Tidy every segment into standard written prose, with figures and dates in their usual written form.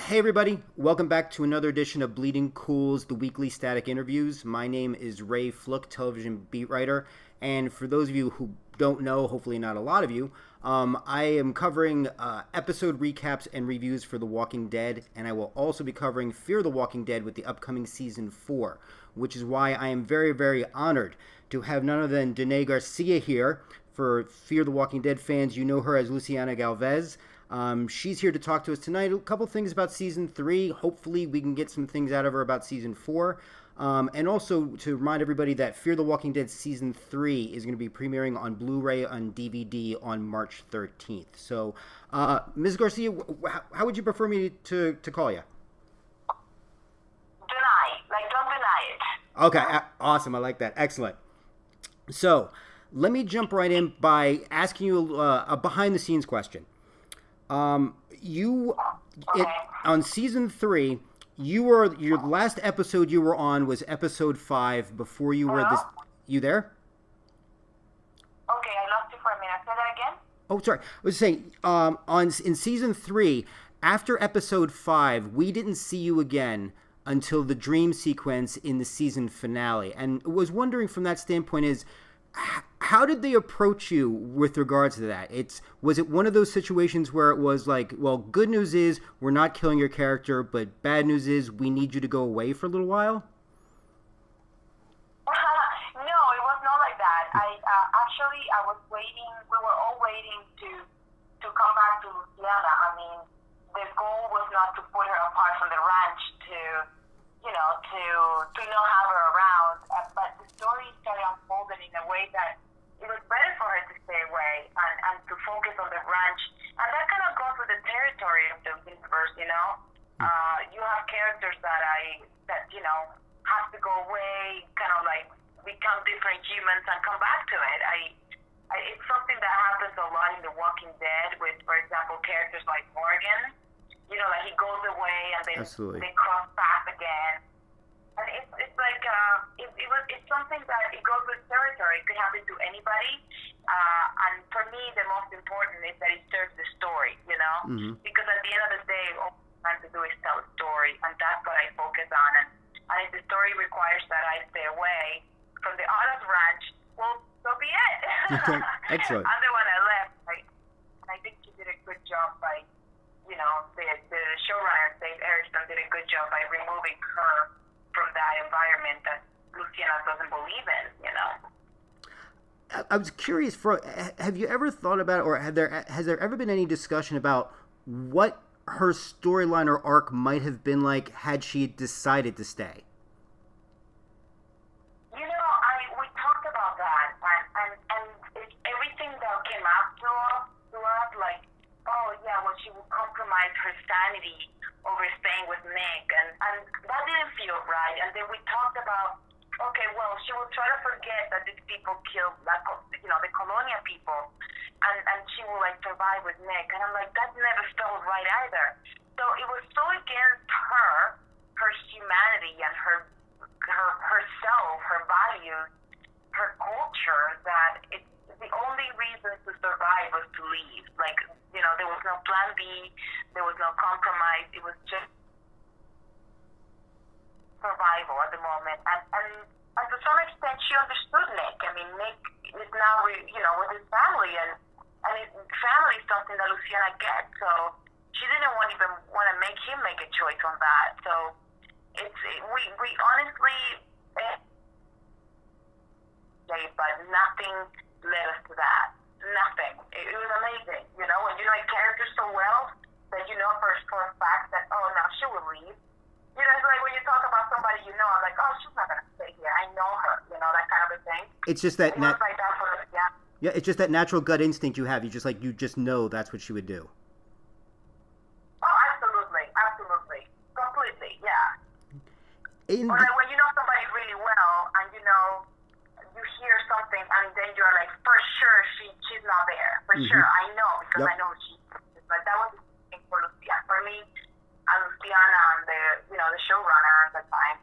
Hey everybody, welcome back to another edition of Bleeding Cool's The Weekly Static Interviews. My name is Ray Fluke, television beat writer, and for those of you who don't know, hopefully not a lot of you, I am covering episode recaps and reviews for The Walking Dead, and I will also be covering Fear the Walking Dead with the upcoming Season 4, which is why I am very, very honored to have none other than Danay Garcia here. For Fear the Walking Dead fans, you know her as Luciana Galvez. She's here to talk to us tonight. A couple things about Season 3. Hopefully we can get some things out of her about Season 4. And also to remind everybody that Fear the Walking Dead Season 3 is going to be premiering on Blu-ray and DVD on March 13th. So, Ms. Garcia, how would you prefer me to call you? Don't deny it. Okay, awesome. I like that. Excellent. So, let me jump right in by asking you a behind-the-scenes question. On Season 3, your last episode you were on was episode 5 before you were this. You there? Okay, I lost you for a minute. Say that again? Oh, sorry. I was saying, in Season 3, after episode 5, we didn't see you again until the dream sequence in the season finale. And was wondering from that standpoint is, how did they approach you with regards to that? Was it one of those situations where it was like, well, good news is we're not killing your character, but bad news is we need you to go away for a little while? No, it was not like that. I was waiting. We were all waiting to come back to Luciana. I mean, the goal was not to put her apart from the ranch to not have her around. But the story started unfolding in a way that it was better for her to stay away and to focus on the ranch. And that kind of goes with the territory of the universe, you know? You have characters that have to go away, kind of like become different humans and come back to it. It's something that happens a lot in The Walking Dead with, for example, characters like Morgan. You know, like he goes away and then they cross paths again. And it's like it's something that it goes with territory. It could happen to anybody. And for me, the most important is that it serves the story. You know, because at the end of the day, all I'm trying to do is tell a story, and that's what I focus on. And if the story requires that I stay away from the Otto's ranch, well, so be it. Excellent. I'm the one that left. I think she did a good job by, the showrunner, Dave Erickson, did a good job by removing her from that environment that Luciana doesn't believe in, I was curious, have you ever thought about, or has there ever been any discussion about what her storyline or arc might have been like had she decided to stay? We talked about that, and everything that came up to us, like, oh yeah, well, she would compromise her sanity over staying with Nick, and that didn't feel right. And then we talked about, okay, well, she will try to forget that these people killed, the Colonia people, and she will like survive with Nick. And I'm like, that never felt right either. So it was so against her humanity and herself, her values, her culture, that the only reason to survive was to leave. Like, there was no plan B, there was no compromise. It was just survival at the moment. And to some extent, she understood Nick. I mean, Nick is now, with his family, and his family is something that Luciana gets. So she didn't even want to make him make a choice on that. So we honestly, but nothing led us to that. Nothing. It was amazing, when you know a character so well that you know for a fact that, oh, now she will leave. It's like when you talk about somebody, I'm like, oh, she's not gonna stay here. I know her, that kind of a thing. It's just that. It was like that for us, yeah. Yeah, it's just that natural gut instinct you have. You just know that's what she would do. Oh, absolutely, completely, yeah. Or like when you know somebody really well, and you hear something, and then you're like, for sure she's not there. For sure, I know, because I know she is. But that was the thing for Luciana. For me, Luciana and the showrunner at the time.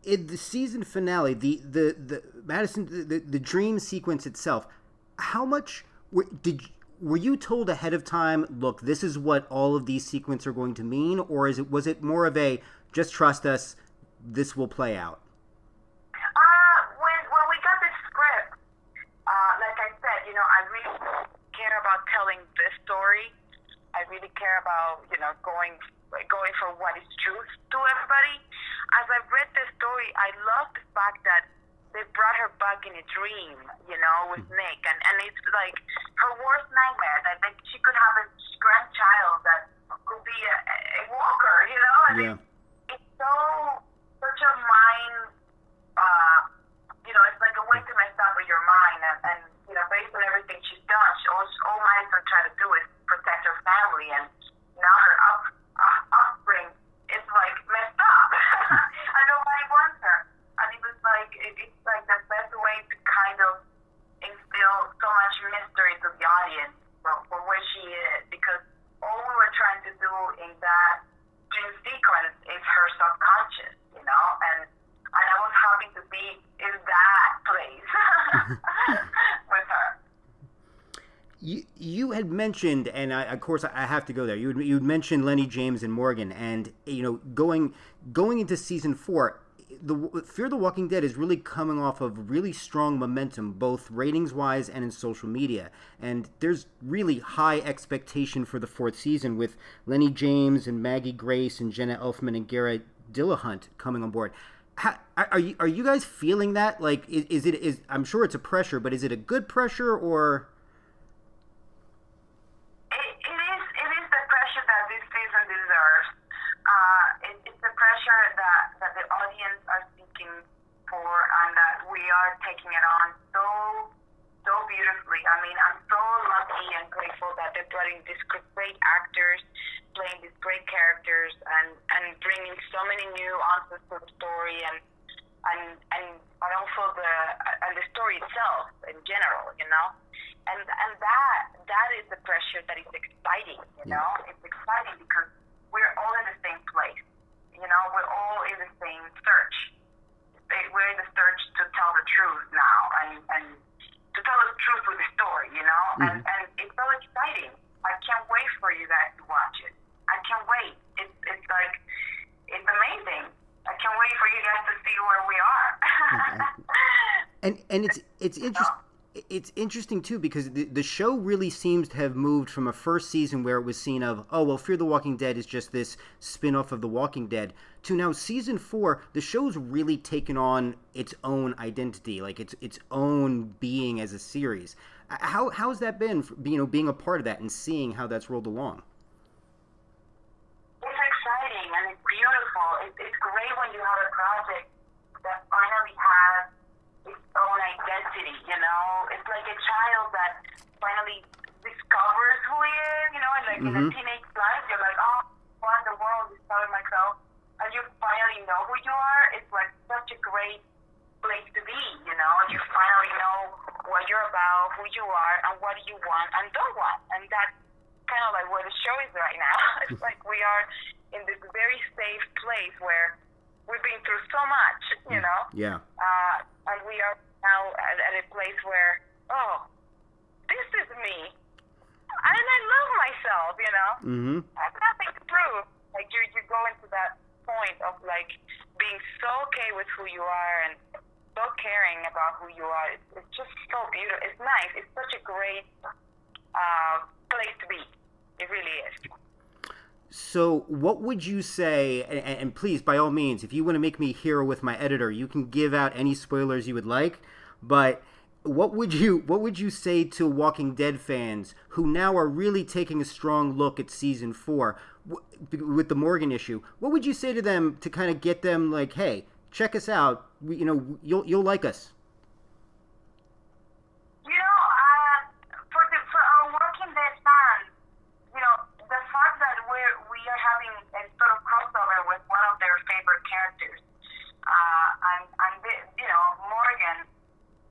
In the season finale, the Madison, the dream sequence itself, how much were you told ahead of time, look, this is what all of these sequences are going to mean, or was it more of a just trust us, this will play out? When we got the script, like I said, I really care about telling this story. I really care about, going for what is truth to everybody. As I read the story, I love the fact that they brought her back in a dream, with Nick. And it's like her worst nightmare, that she could have a grandchild that could be a walker, And Yeah. it's such a mind, it's like a way to mess up with your mind. And based on everything she's done, all Madison tried to do is protect her family. And now her upbringing is like messed up. And nobody wants her. And it was like, it's like the best way to kind of instill so much mystery to the audience for where she is. Because all we were trying to do in that dream sequence is her subconscious, and I was happy to be in that place with her. You had mentioned, and of course I have to go there. You'd mentioned Lenny James and Morgan, and going into season 4, Fear the Walking Dead is really coming off of really strong momentum, both ratings wise and in social media. And there's really high expectation for the 4th season with Lenny James and Maggie Grace and Jenna Elfman and Garrett Dillahunt coming on board. Are you guys feeling that? Like, is I'm sure it's a pressure, but is it a good pressure or? It is the pressure that this season deserves. It's the pressure that the audience are seeking for, and that we are taking it on so beautifully. I mean, I'm so lucky and grateful that they brought in these great actors playing these great characters and bringing so many new answers to the story and also the story itself in general, and that is the pressure that is exciting, It's exciting because we're all in the same place, we're all in the same search. We're in the search to tell the truth now and to tell the truth with the story, and it's so exciting. I can't wait for you guys to watch it. I can't wait. It's like, it's amazing. I can't wait for you guys to see where we are. And it's interesting. It's interesting too because the show really seems to have moved from a first season where it was seen of, oh well, Fear the Walking Dead is just this spin-off of The Walking Dead, to now season 4, the show's really taken on its own identity, like its own being as a series. How's that been, being a part of that and seeing how that's rolled along? It's exciting and it's beautiful. It's great when you have a project that finally has its own identity, It's like a child that finally discovers who he is, and like in a teenage life, you're like, oh, what in the world, discover myself, and you finally know who you are. It's like such a great place to be, You finally know what you're about, who you are, and what you want and don't want, and that's kind of like where the show is right now. It's like we are in this very safe place where we've been through so much, Yeah. And we are now at a place where, oh, this is me, and I love myself, I have nothing to prove. Like you go into that point of like being so okay with who you are and so caring about who you are. It's just so beautiful. It's nice. It's such a great place to be. It really is. So what would you say, and please, by all means, if you want to make me hero with my editor, you can give out any spoilers you would like, but what would you say to Walking Dead fans who now are really taking a strong look at season 4 with the Morgan issue? What would you say to them to kind of get them like, hey, check us out, you'll like us? For our Walking Dead fans, the fact that we are having a sort of crossover with one of their favorite characters, Morgan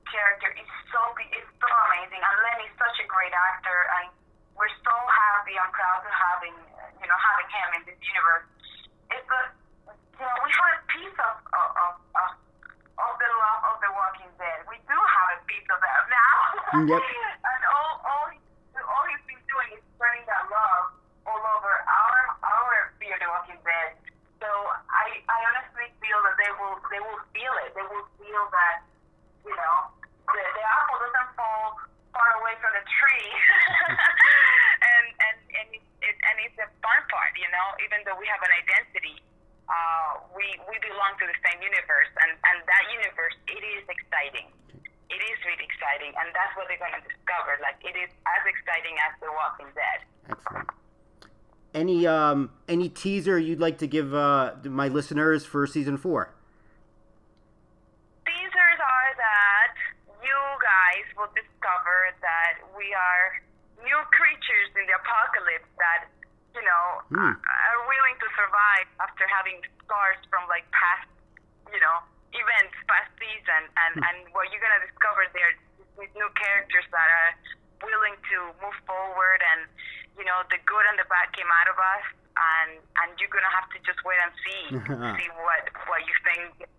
character is so amazing, and Lenny's such a great actor, and we're so happy and proud to having him in this universe. It's we have a piece of the love of the Walking Dead. We do have a piece of that now. Yep. And all his even though we have an identity, we belong to the same universe, and that universe, it is exciting. It is really exciting, and that's what they're going to discover. Like, it is as exciting as The Walking Dead. Excellent. Any teaser you'd like to give my listeners for season 4? Teasers are that you guys will discover that we are new creatures in the apocalypse that, you know, are willing to survive after having scars from, like, past, you know, events, past season. And what you're going to discover there, these new characters that are willing to move forward, and, you know, the good and the bad came out of us, and you're going to have to just wait and see what you think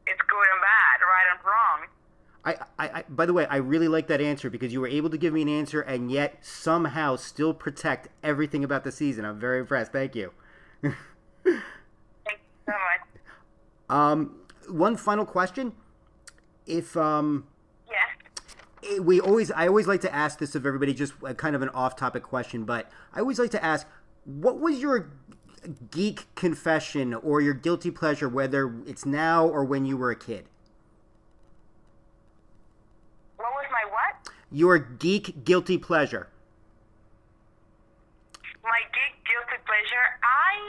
is good and bad, right and wrong. I by the way, I really like that answer, because you were able to give me an answer and yet somehow still protect everything about the season. I'm very impressed. Thank you. Thank you so much. One final question. If Yes. I always like to ask this of everybody, just kind of an off-topic question, but I always like to ask, what was your geek confession or your guilty pleasure, whether it's now or when you were a kid? What was my what? Your geek guilty pleasure. My geek guilty pleasure, I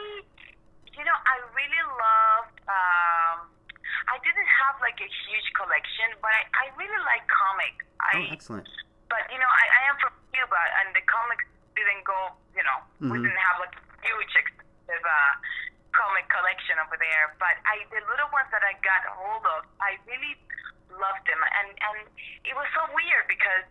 really loved, I didn't have like a huge collection, but I really like comics. Excellent. But, you know, I am from Cuba, and the comics didn't go, you know, we didn't have like a huge expensive comic collection over there. But the little ones that I got hold of, I really loved them. And it was so weird because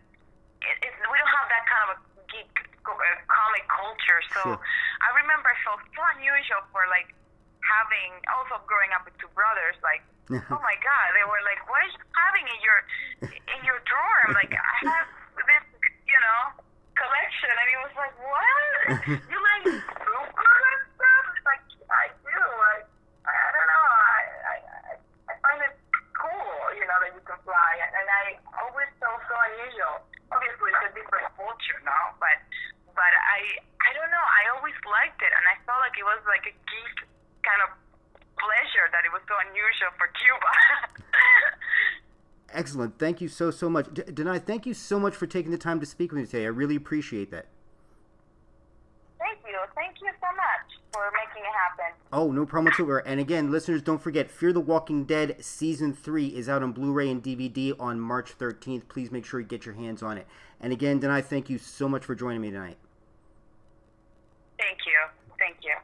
we don't have that kind of a geek comic culture. So I remember I felt so unusual for like having, also growing up with two brothers, like, oh my God, they were like, what are you having in your drawer? I'm like, I have this, you know, collection. And he was like, what? You like Superman and stuff? It's like, I do. I don't know. I find it cool, you know, that you can fly. And I always felt so unusual. Obviously, it's a different culture now, but I don't know. I always liked it, and I felt like it was like a geek kind of pleasure that it was so unusual for Cuba. Excellent. Thank you so much. Danay, thank you so much for taking the time to speak with me today. I really appreciate that. Thank you. Thank you so much for making it happen. Oh, no problem whatsoever. And again, listeners, don't forget, Fear the Walking Dead Season 3 is out on Blu-ray and DVD on March 13th. Please make sure you get your hands on it. And again, Danay, thank you so much for joining me tonight. Thank you. Thank you.